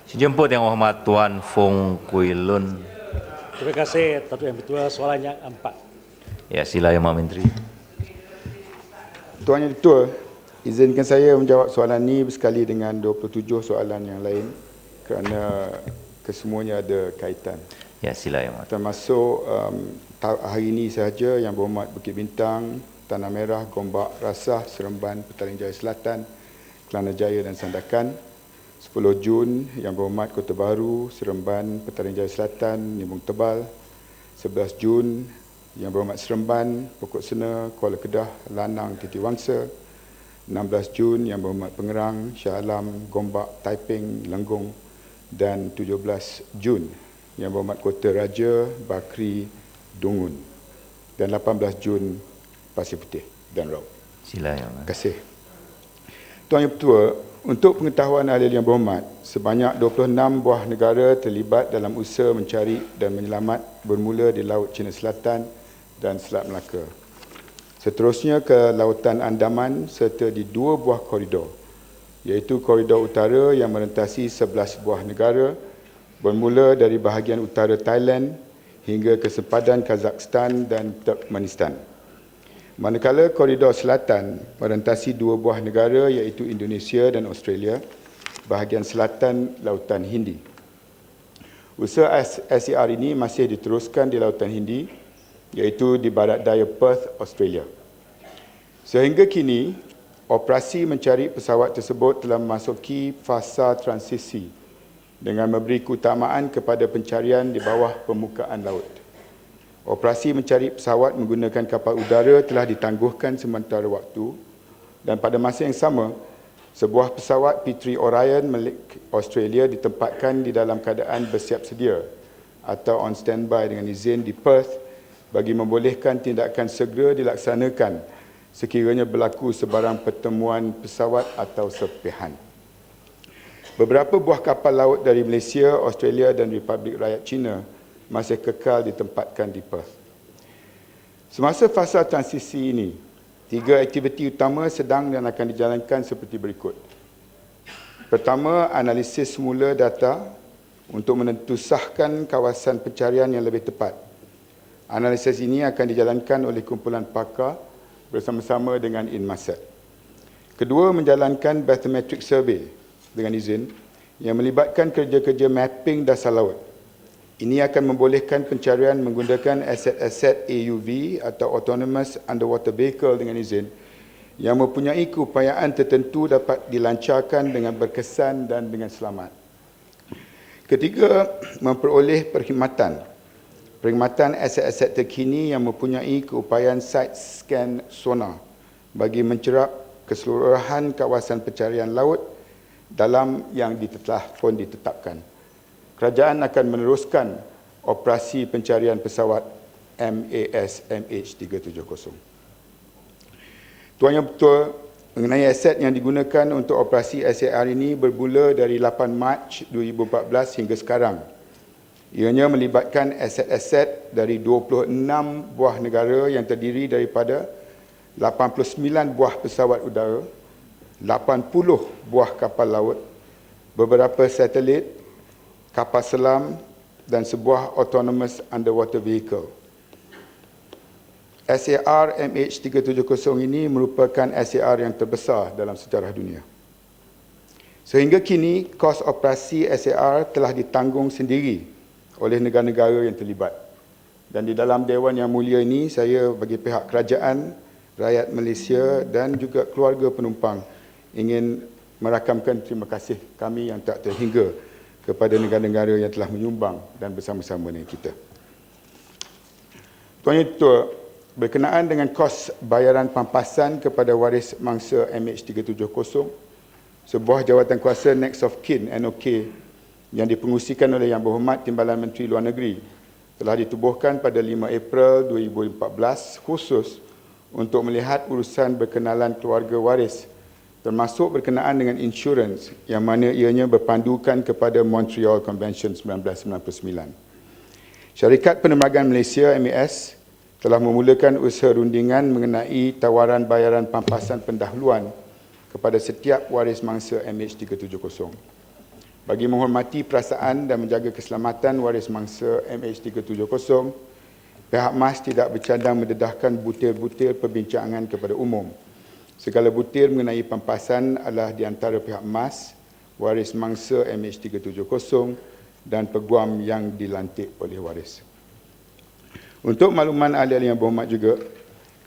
Sejemput Yang Hormat Tuan Fong Kui Lun. Terima kasih, Datuk Yang Ketua. Soalan yang 4. Ya, sila Yang Maha Menteri. Tuan Yang Ketua, izinkan saya menjawab soalan ini bersekali dengan 27 soalan yang lain kerana kesemuanya ada kaitan. Ya, sila Yang Hormat. Termasuk hari ini sahaja Yang Berhormat Bukit Bintang, Tanah Merah, Gombak, Rasah, Seremban, Petaling Jaya Selatan, Kelana Jaya dan Sandakan. 10 Jun Yang Berhormat Kota Baru, Seremban, Petaling Jaya Selatan, Nimbung Tebal. 11 Jun Yang Berhormat Seremban, Pokok Sena, Kuala Kedah, Lanang, Titi Wangsa. 16 Jun Yang Berhormat Pengerang, Shah Alam, Gombak, Taiping, Lenggong. Dan 17 Jun Yang Berhormat Kota Raja, Bakri, Dungun. Dan 18 Jun Pasir Putih dan Raub. Sila Yang Hormat. Terima kasih. Tuan Yang Ketua, untuk pengetahuan ahli yang berhormat, sebanyak 26 buah negara terlibat dalam usaha mencari dan menyelamat bermula di Laut Cina Selatan dan Selat Melaka. Seterusnya ke Lautan Andaman serta di 2 buah koridor, iaitu koridor utara yang merentasi 11 buah negara bermula dari bahagian utara Thailand hingga ke sempadan Kazakhstan dan Turkmenistan. Manakala koridor selatan merentasi 2 buah negara iaitu Indonesia dan Australia, bahagian selatan Lautan Hindi. Usaha SAR ini masih diteruskan di Lautan Hindi, iaitu di barat daya Perth, Australia. Sehingga kini, operasi mencari pesawat tersebut telah memasuki fasa transisi dengan memberi keutamaan kepada pencarian di bawah permukaan laut. Operasi mencari pesawat menggunakan kapal udara telah ditangguhkan sementara waktu dan pada masa yang sama, sebuah pesawat P3 Orion milik Australia ditempatkan di dalam keadaan bersiap sedia atau on standby dengan izin di Perth bagi membolehkan tindakan segera dilaksanakan sekiranya berlaku sebarang pertemuan pesawat atau serpihan. Beberapa buah kapal laut dari Malaysia, Australia dan Republik Rakyat China masih kekal ditempatkan di Perth. Semasa fasa transisi ini, 3 aktiviti utama sedang dan akan dijalankan seperti berikut. Pertama, analisis semula data untuk menentusahkan kawasan pencarian yang lebih tepat. Analisis ini akan dijalankan oleh kumpulan pakar bersama-sama dengan Inmarsat. Kedua, menjalankan bathymetric survey dengan izin yang melibatkan kerja-kerja mapping dasar laut. Ini akan membolehkan pencarian menggunakan aset-aset AUV atau Autonomous Underwater Vehicle dengan izin yang mempunyai keupayaan tertentu dapat dilancarkan dengan berkesan dan dengan selamat. Ketiga, memperoleh perkhidmatan aset-aset terkini yang mempunyai keupayaan side scan sonar bagi mencerap keseluruhan kawasan pencarian laut dalam yang telah pun ditetapkan. Kerajaan akan meneruskan operasi pencarian pesawat MAS MH370. Tuan Yang Ketua, mengenai aset yang digunakan untuk operasi SAR ini bermula dari 8 Mac 2014 hingga sekarang. Ianya melibatkan aset-aset dari 26 buah negara yang terdiri daripada 89 buah pesawat udara, 80 buah kapal laut, beberapa satelit, kapal selam dan sebuah Autonomous Underwater Vehicle. SAR MH370 ini merupakan SAR yang terbesar dalam sejarah dunia. Sehingga kini, kos operasi SAR telah ditanggung sendiri oleh negara-negara yang terlibat. Dan di dalam Dewan Yang Mulia ini, saya bagi pihak kerajaan, rakyat Malaysia dan juga keluarga penumpang ingin merakamkan terima kasih kami yang tak terhingga kepada negara-negara yang telah menyumbang dan bersama-sama dengan kita. Tuan Yang Ketua, berkenaan dengan kos bayaran pampasan kepada waris mangsa MH370, sebuah jawatankuasa Next of Kin NOK yang dipengusikan oleh Yang Berhormat Timbalan Menteri Luar Negeri telah ditubuhkan pada 5 April 2014 khusus untuk melihat urusan berkenalan keluarga waris termasuk berkenaan dengan insurans yang mana ianya berpandukan kepada Montreal Convention 1999. Syarikat Penerbangan Malaysia MAS telah memulakan usaha rundingan mengenai tawaran bayaran pampasan pendahuluan kepada setiap waris mangsa MH370. Bagi menghormati perasaan dan menjaga keselamatan waris mangsa MH370, pihak MAS tidak bercadang mendedahkan butir-butir perbincangan kepada umum. Segala butir mengenai pampasan adalah di antara pihak MAS, waris mangsa MH370 dan peguam yang dilantik oleh waris. Untuk makluman ahli-ahli yang berhormat juga,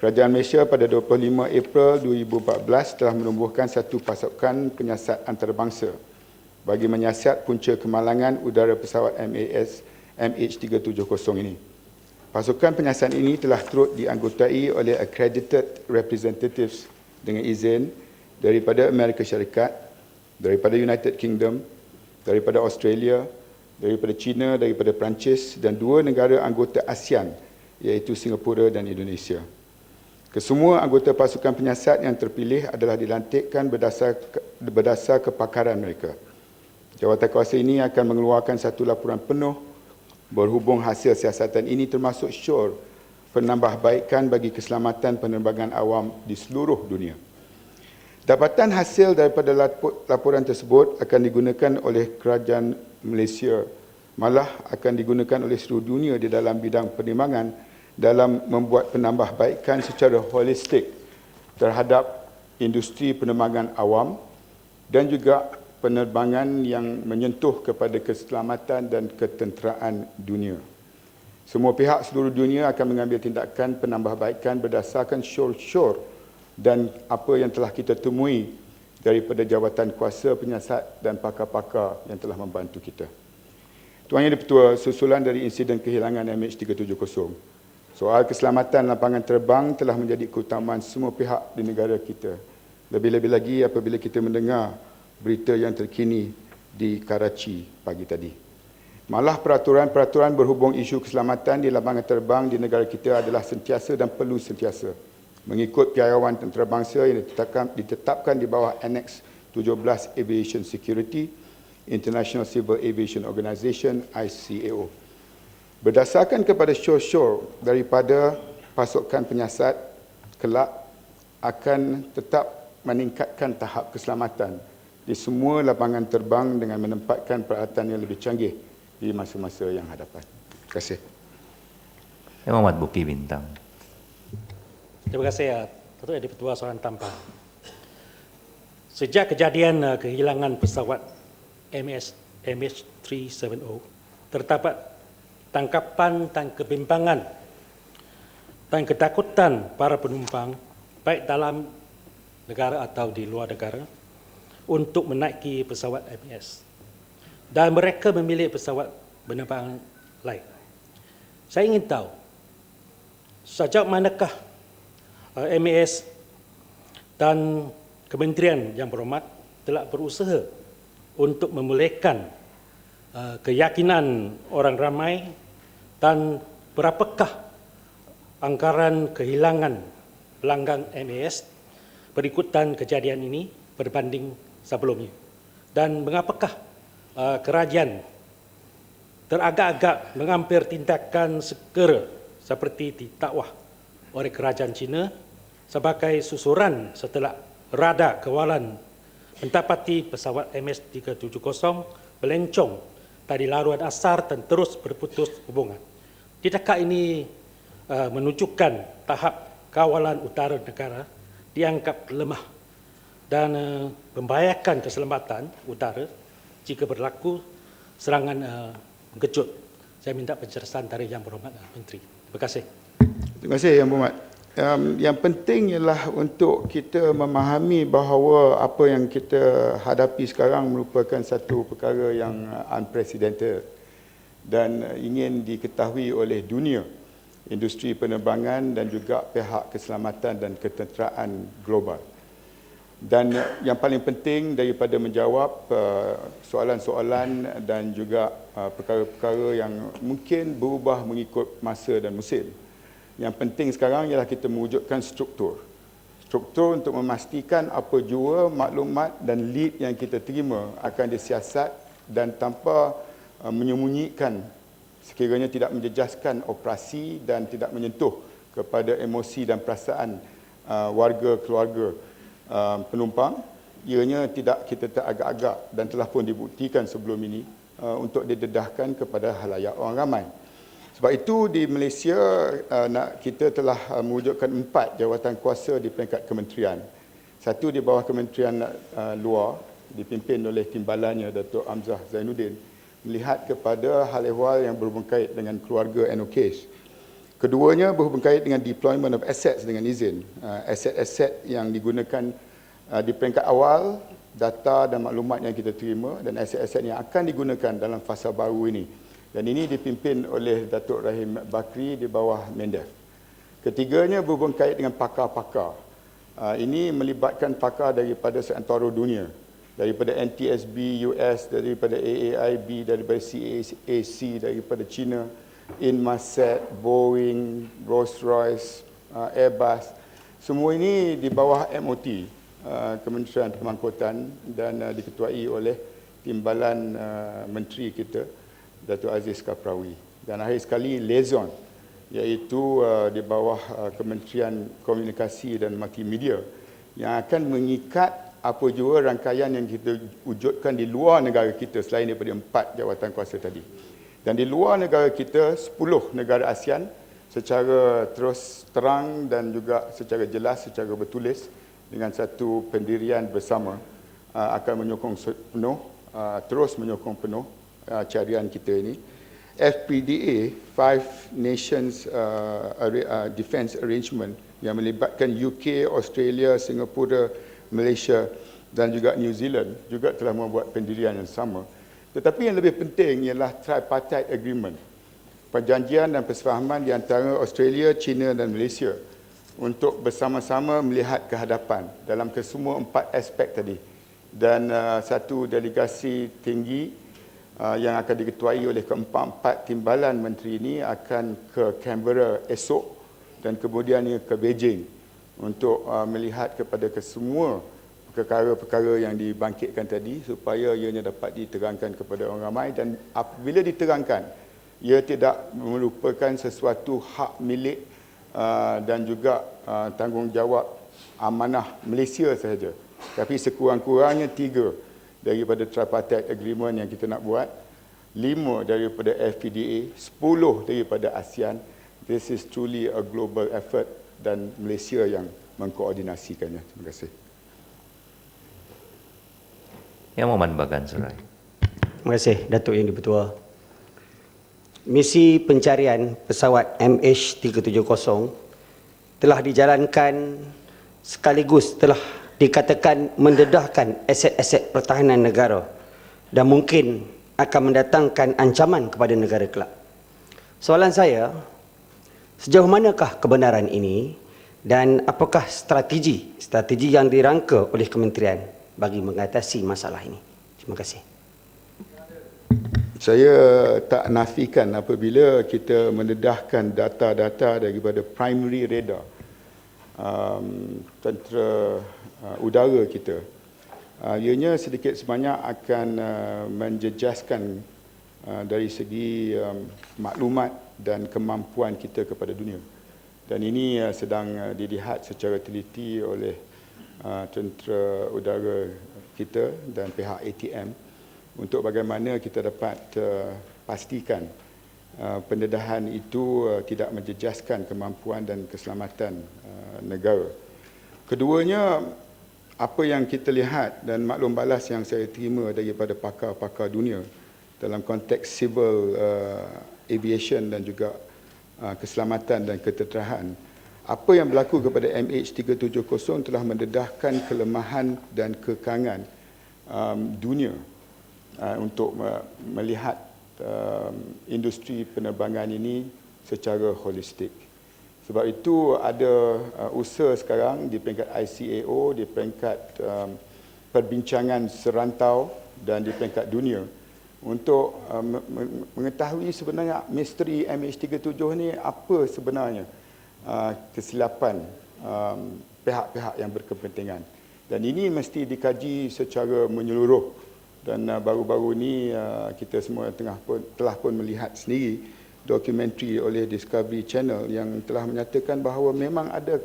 Kerajaan Malaysia pada 25 April 2014 telah menumbuhkan satu pasukan penyiasat antarabangsa bagi menyiasat punca kemalangan udara pesawat MAS MH370 ini. Pasukan penyiasat ini telah turut dianggotai oleh accredited representatives dengan izin daripada Amerika Syarikat, daripada United Kingdom, daripada Australia, daripada China, daripada Perancis dan 2 negara anggota ASEAN iaitu Singapura dan Indonesia. Kesemua anggota pasukan penyiasat yang terpilih adalah dilantikkan berdasar kepakaran mereka. Jawatankuasa ini akan mengeluarkan satu laporan penuh berhubung hasil siasatan ini termasuk syur penambahbaikan bagi keselamatan penerbangan awam di seluruh dunia. Dapatan hasil daripada laporan tersebut akan digunakan oleh Kerajaan Malaysia, malah akan digunakan oleh seluruh dunia di dalam bidang penerbangan dalam membuat penambahbaikan secara holistik terhadap industri penerbangan awam dan juga penerbangan yang menyentuh kepada keselamatan dan ketenteraan dunia. Semua pihak seluruh dunia akan mengambil tindakan penambahbaikan berdasarkan syur-syur dan apa yang telah kita temui daripada jawatan kuasa penyiasat dan pakar-pakar yang telah membantu kita. Tuan Yang di-Pertua, susulan dari insiden kehilangan MH370, soal keselamatan lapangan terbang telah menjadi keutamaan semua pihak di negara kita. Lebih-lebih lagi apabila kita mendengar berita yang terkini di Karachi pagi tadi. Malah peraturan-peraturan berhubung isu keselamatan di lapangan terbang di negara kita adalah sentiasa dan perlu sentiasa mengikut piawaian antarabangsa yang ditetapkan di bawah Annex 17 Aviation Security, International Civil Aviation Organization, ICAO. Berdasarkan kepada syur-syur daripada pasukan penyiasat, kelak akan tetap meningkatkan tahap keselamatan di semua lapangan terbang dengan menempatkan peralatan yang lebih canggih di masa-masa yang hadapan. Terima kasih. Yang Berhormat Bukti Bintang. Terima kasih Datuk Yang di-Pertua soalan tambahan. Sejak kejadian kehilangan pesawat MH370, terdapat tangkapan dan kebimbangan dan ketakutan para penumpang baik dalam negara atau di luar negara untuk menaiki pesawat MAS dan mereka memilih pesawat penerbangan lain. Saya ingin tahu sejak manakah MAS dan kementerian yang berhormat telah berusaha untuk memulihkan keyakinan orang ramai dan berapakah anggaran kehilangan pelanggan MAS berikutan kejadian ini berbanding sebelumnya, dan mengapakah kerajaan teragak-agak mengambil tindakan segera seperti ditakwah oleh kerajaan China sebagai susuran setelah Radar Kawalan mendapati pesawat MH370 melencong dari laluan asar dan terus berputus hubungan. Tidakkah ini menunjukkan tahap kawalan utara negara dianggap lemah dan membahayakan keselamatan udara jika berlaku serangan mengejut? Saya minta penjelasan dari Yang Berhormat Menteri. Terima kasih. Terima kasih Yang Berhormat. Yang penting ialah untuk kita memahami bahawa apa yang kita hadapi sekarang merupakan satu perkara yang unprecedented dan ingin diketahui oleh dunia, industri penerbangan dan juga pihak keselamatan dan ketenteraan global. Dan yang paling penting daripada menjawab soalan-soalan dan juga perkara-perkara yang mungkin berubah mengikut masa dan musim. Yang penting sekarang ialah kita mewujudkan struktur. Struktur untuk memastikan apa jua maklumat dan lead yang kita terima akan disiasat dan tanpa menyembunyikan, sekiranya tidak menjejaskan operasi dan tidak menyentuh kepada emosi dan perasaan warga, keluarga, penumpang ianya tidak kita teragak-agak dan telah pun dibuktikan sebelum ini untuk didedahkan kepada halayak orang ramai. Sebab itu di Malaysia kita telah mewujudkan 4 jawatan kuasa di peringkat kementerian. Satu di bawah Kementerian Luar dipimpin oleh timbalannya Datuk Hamzah Zainuddin melihat kepada hal ehwal yang berhubung kait dengan keluarga NOKs. Keduanya berhubung kait dengan deployment of assets dengan izin. Aset-aset yang digunakan di peringkat awal, data dan maklumat yang kita terima dan aset-aset yang akan digunakan dalam fasa baru ini. Dan ini dipimpin oleh Datuk Rahim Bakri di bawah Mendef. Ketiganya berhubung kait dengan pakar-pakar. Ini melibatkan pakar daripada seantero dunia. Daripada NTSB US, daripada AAIB, daripada CAC, daripada China, Inmarsat, Boeing, Rolls-Royce, Airbus. Semua ini di bawah MOT, Kementerian Pemangkutan, dan diketuai oleh timbalan menteri kita, Datuk Aziz Kaprawi. Dan akhir sekali liaison, iaitu di bawah Kementerian Komunikasi dan Multimedia yang akan mengikat apa jua rangkaian yang kita wujudkan di luar negara kita selain daripada 4 jawatan kuasa tadi. Dan di luar negara kita, 10 negara ASEAN secara terus terang dan juga secara jelas, secara bertulis dengan satu pendirian bersama akan menyokong penuh, terus menyokong penuh carian kita ini. FPDA, Five Nations Defence Arrangement, yang melibatkan UK, Australia, Singapura, Malaysia dan juga New Zealand juga telah membuat pendirian yang sama. Tetapi yang lebih penting ialah Tripartite Agreement, perjanjian dan persefahaman di antara Australia, China dan Malaysia untuk bersama-sama melihat ke hadapan dalam kesemua 4 aspek tadi. Dan satu delegasi tinggi yang akan diketuai oleh keempat-empat timbalan menteri ini akan ke Canberra esok dan kemudian ke Beijing untuk melihat kepada kesemua perkara-perkara yang dibangkitkan tadi supaya ianya dapat diterangkan kepada orang ramai, dan apabila diterangkan ia tidak merupakan sesuatu hak milik dan juga tanggungjawab amanah Malaysia sahaja, tapi sekurang-kurangnya 3 daripada Tripartite Agreement yang kita nak buat, 5 daripada FPDA, 10 daripada ASEAN. This is truly a global effort dan Malaysia yang mengkoordinasikannya. Terima kasih. Yang Muhammad Bagan Serai. Terima kasih Datuk Yang di-Pertua. Misi pencarian pesawat MH370 telah dijalankan sekaligus telah dikatakan mendedahkan aset-aset pertahanan negara dan mungkin akan mendatangkan ancaman kepada negara kelak. Soalan saya, sejauh manakah kebenaran ini dan apakah strategi yang dirangka oleh kementerian bagi mengatasi masalah ini? Terima kasih. Saya tak nafikan apabila kita mendedahkan data-data daripada primary radar tentera udara kita, ianya sedikit sebanyak akan menjejaskan dari segi maklumat dan kemampuan kita kepada dunia. Dan ini sedang dilihat secara teliti oleh tentera udara kita dan pihak ATM untuk bagaimana kita dapat pastikan pendedahan itu tidak menjejaskan kemampuan dan keselamatan negara. Keduanya, apa yang kita lihat dan maklum balas yang saya terima daripada pakar-pakar dunia dalam konteks civil aviation dan juga keselamatan dan ketenterahan, apa yang berlaku kepada MH370 telah mendedahkan kelemahan dan kekangan dunia untuk melihat industri penerbangan ini secara holistik. Sebab itu ada usaha sekarang di peringkat ICAO, di peringkat perbincangan serantau dan di peringkat dunia untuk mengetahui sebenarnya misteri MH370 ni apa sebenarnya kesilapan pihak-pihak yang berkepentingan. Dan ini mesti dikaji secara menyeluruh. Dan baru-baru ini kita semua telah pun melihat sendiri dokumentari oleh Discovery Channel yang telah menyatakan bahawa memang ada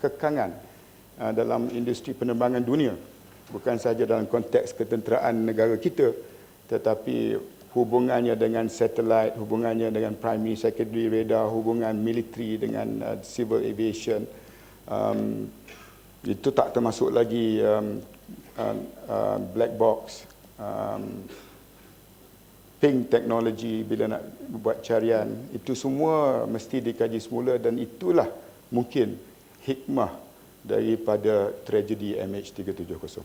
kekangan dalam industri penerbangan dunia bukan sahaja dalam konteks ketenteraan negara kita, tetapi hubungannya dengan satelit, hubungannya dengan primary, secondary radar, hubungan militeri dengan civil aviation, itu tak termasuk lagi black box, ping teknologi bila nak buat carian. Itu semua mesti dikaji semula dan itulah mungkin hikmah daripada tragedi MH370.